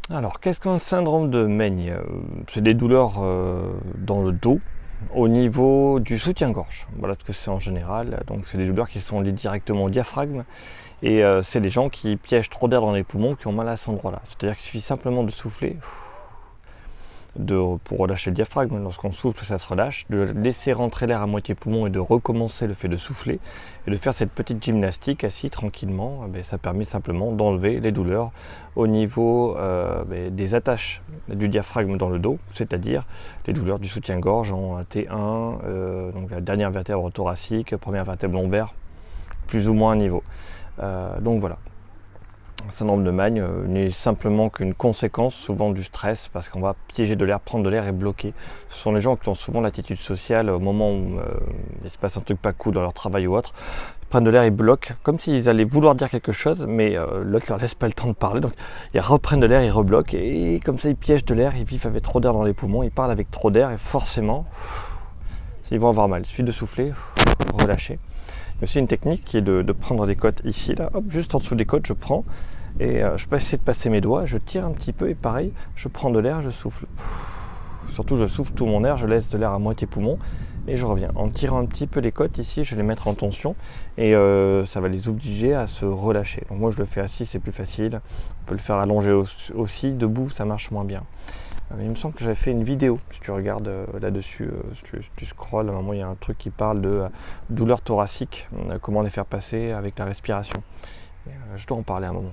Alors, qu'est-ce qu'un syndrome de Meigne? C'est des douleurs dans le dos, au niveau du soutien-gorge. Voilà ce que c'est en général. Donc, c'est des douleurs qui sont liées directement au diaphragme. Et c'est les gens qui piègent trop d'air dans les poumons qui ont mal à cet endroit-là. C'est-à-dire qu'il suffit simplement de souffler pour relâcher le diaphragme. Lorsqu'on souffle, ça se relâche, de laisser rentrer l'air à moitié poumon et de recommencer le fait de souffler et de faire cette petite gymnastique assis tranquillement. Ça permet simplement d'enlever les douleurs au niveau des attaches du diaphragme dans le dos, c'est-à-dire les douleurs du soutien-gorge en T1, donc la dernière vertèbre thoracique, première vertèbre lombaire, plus ou moins un niveau. Donc voilà. Le syndrome de Meigne n'est simplement qu'une conséquence souvent du stress parce qu'on va piéger de l'air, prendre de l'air et bloquer. Ce sont les gens qui ont souvent l'attitude sociale au moment où il se passe un truc pas cool dans leur travail ou autre. Ils prennent de l'air, ils bloquent, comme s'ils allaient vouloir dire quelque chose, mais l'autre leur laisse pas le temps de parler. Donc ils reprennent de l'air, ils rebloquent et comme ça ils piègent de l'air, ils vivent avec trop d'air dans les poumons, ils parlent avec trop d'air et forcément ils vont avoir mal. Il suffit de souffler, relâcher. Il y a aussi une technique qui est de prendre des côtes ici, là, hop, juste en dessous des côtes, je prends et je peux essayer de passer mes doigts, je tire un petit peu et pareil, je prends de l'air, je souffle. Surtout, je souffle tout mon air, je laisse de l'air à moitié poumon et je reviens. En tirant un petit peu les côtes ici, je vais les mettre en tension et ça va les obliger à se relâcher. Donc moi, je le fais assis, c'est plus facile. On peut le faire allongé aussi, debout, ça marche moins bien. Il me semble que j'avais fait une vidéo, si tu regardes là-dessus, si tu scrolles, à un moment il y a un truc qui parle de douleurs thoraciques, comment les faire passer avec la respiration. Je dois en parler à un moment.